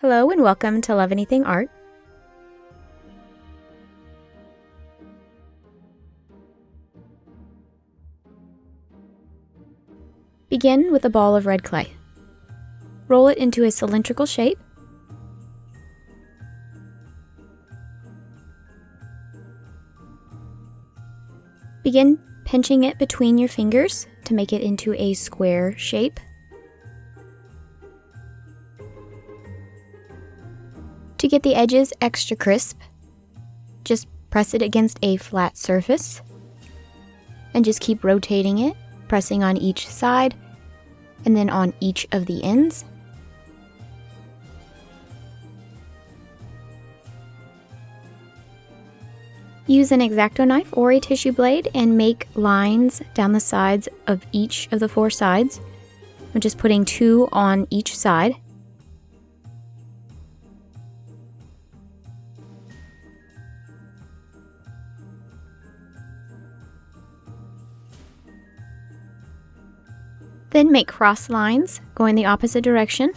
Hello and welcome to Love Anything Art. Begin with a ball of red clay. Roll it into a cylindrical shape. Begin pinching it between your fingers to make it into a square shape. To get the edges extra crisp, just press it against a flat surface and just keep rotating it, pressing on each side and then on each of the ends. Use an X-Acto knife or a tissue blade and make lines down the sides of each of the 4 sides. I'm just putting 2 on each side. Then make cross lines going the opposite direction.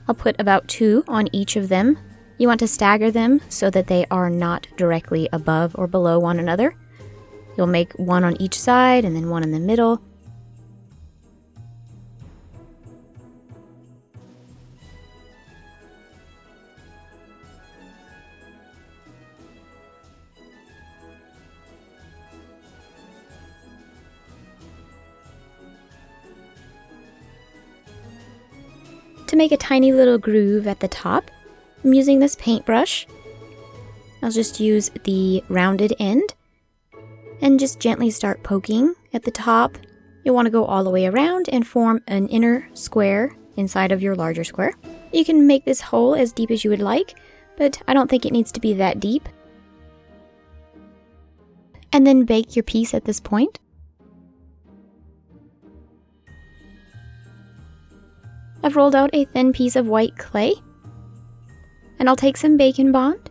I'll put about 2 on each of them. You want to stagger them so that they are not directly above or below one another. You'll make 1 on each side and then 1 in the middle. To make a tiny little groove at the top, I'm using this paintbrush. I'll just use the rounded end and just gently start poking at the top. You'll want to go all the way around and form an inner square inside of your larger square. You can make this hole as deep as you would like, but I don't think it needs to be that deep. And then bake your piece at this point. I've rolled out a thin piece of white clay, and I'll take some bacon bond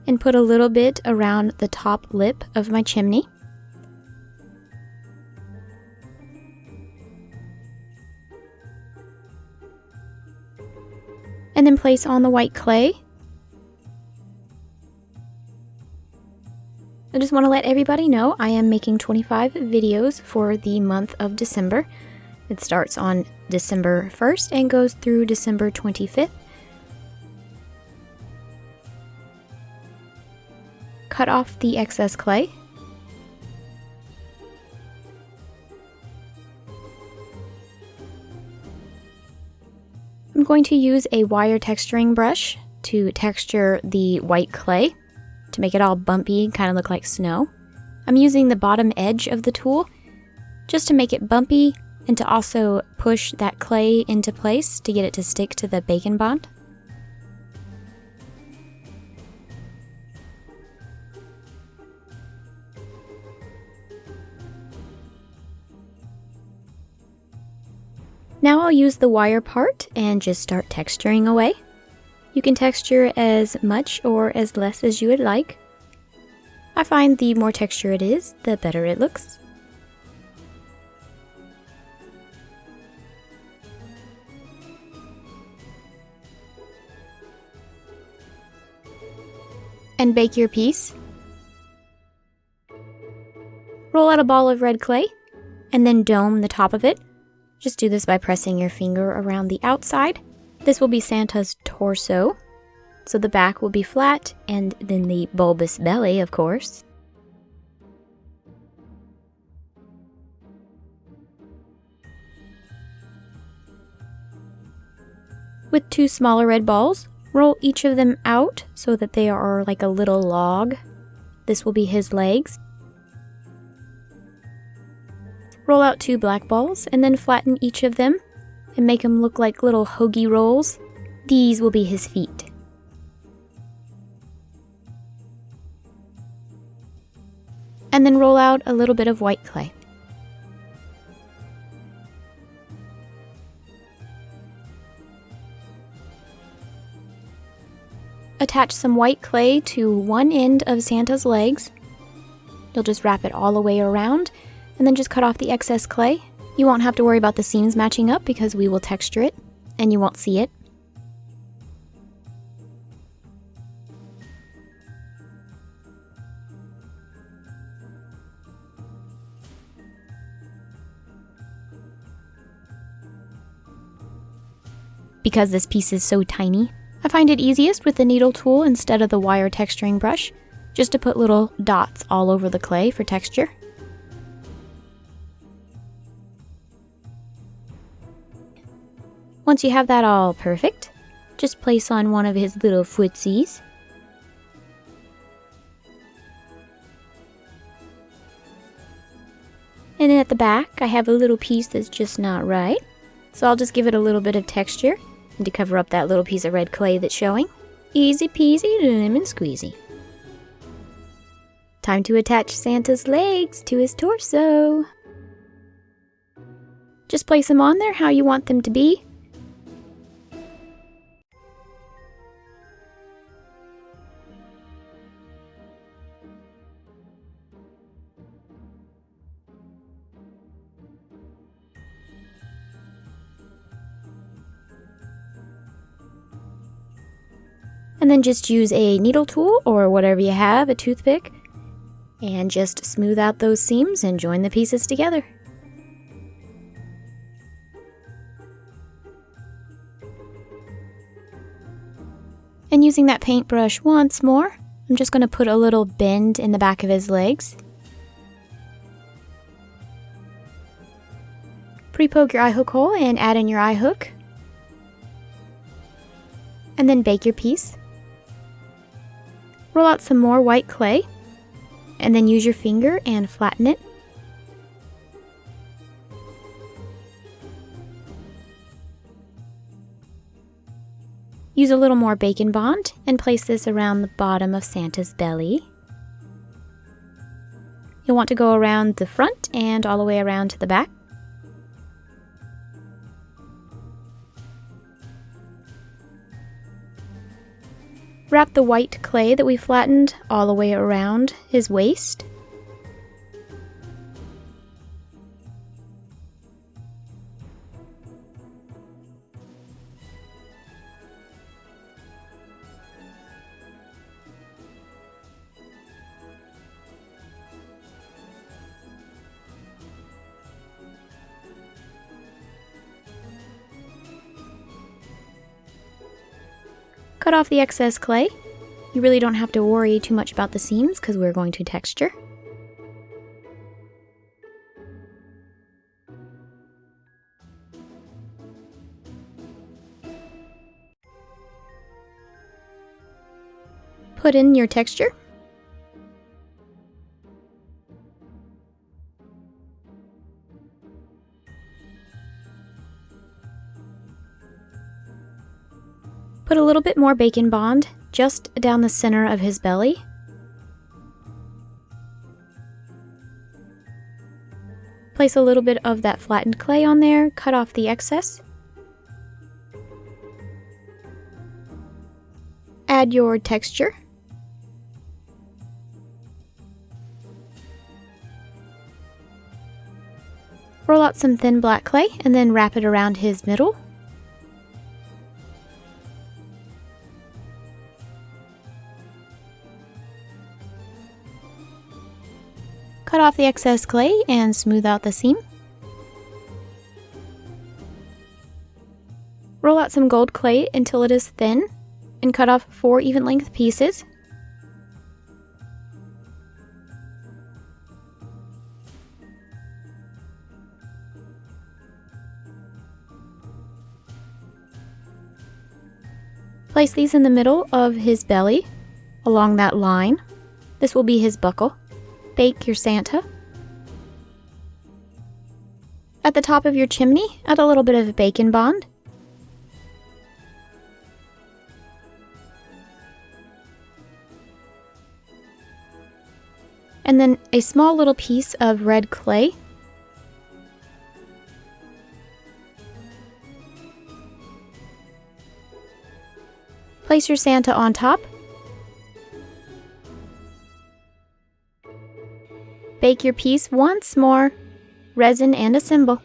and put a little bit around the top lip of my chimney. And then place on the white clay. I just want to let everybody know I am making 25 videos for the month of December. It starts on December 1st and goes through December 25th. Cut off the excess clay. I'm going to use a wire texturing brush to texture the white clay to make it all bumpy, kind of look like snow. I'm using the bottom edge of the tool just to make it bumpy and to also push that clay into place to get it to stick to the bacon bond. Now I'll use the wire part and just start texturing away. You can texture as much or as less as you would like. I find the more texture it is, the better it looks. And bake your piece. Roll out a ball of red clay and then dome the top of it. Just do this by pressing your finger around the outside. This will be Santa's torso. So the back will be flat and then the bulbous belly, of course. With 2 smaller red balls, roll each of them out so that they are like a little log. This will be his legs. Roll out 2 black balls and then flatten each of them and make them look like little hoagie rolls. These will be his feet. And then roll out a little bit of white clay. Attach some white clay to one end of Santa's legs. You'll just wrap it all the way around and then just cut off the excess clay. You won't have to worry about the seams matching up because we will texture it and you won't see it. because this piece is so tiny. I find it easiest with the needle tool instead of the wire texturing brush, just to put little dots all over the clay for texture. Once you have that all perfect, just place on one of his little footsies. And then at the back, I have a little piece that's just not right. So I'll just give it a little bit of texture and to cover up that little piece of red clay that's showing. Easy peasy lemon squeezy. Time to attach Santa's legs to his torso. Just place them on there how you want them to be. And then just use a needle tool or whatever you have, a toothpick, and just smooth out those seams and join the pieces together. And using that paintbrush once more, I'm just going to put a little bend in the back of his legs. Pre-poke your eye hook hole and add in your eye hook. And then bake your piece. Roll out some more white clay, and then use your finger and flatten it. Use a little more bacon bond and place this around the bottom of Santa's belly. You'll want to go around the front and all the way around to the back. Wrap the white clay that we flattened all the way around his waist. Cut off the excess clay. You really don't have to worry too much about the seams because we're going to texture. Put in your texture. Put a little bit more bacon bond just down the center of his belly. Place a little bit of that flattened clay on there, cut off the excess. Add your texture. Roll out some thin black clay and then wrap it around his middle. Cut off the excess clay and smooth out the seam. Roll out some gold clay until it is thin and cut off 4 even length pieces. Place these in the middle of his belly along that line. This will be his buckle. Bake your Santa. At the top of your chimney, add a little bit of bacon bond. And then a small little piece of red clay. Place your Santa on top. Bake your piece once more, resin and assemble.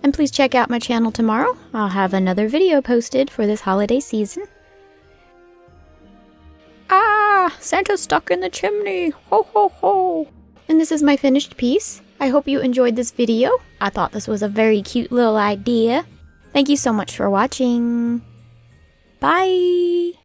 And please check out my channel tomorrow. I'll have another video posted for this holiday season. Ah, Santa's stuck in the chimney. Ho ho ho. And this is my finished piece. I hope you enjoyed this video. I thought this was a very cute little idea. Thank you so much for watching. Bye!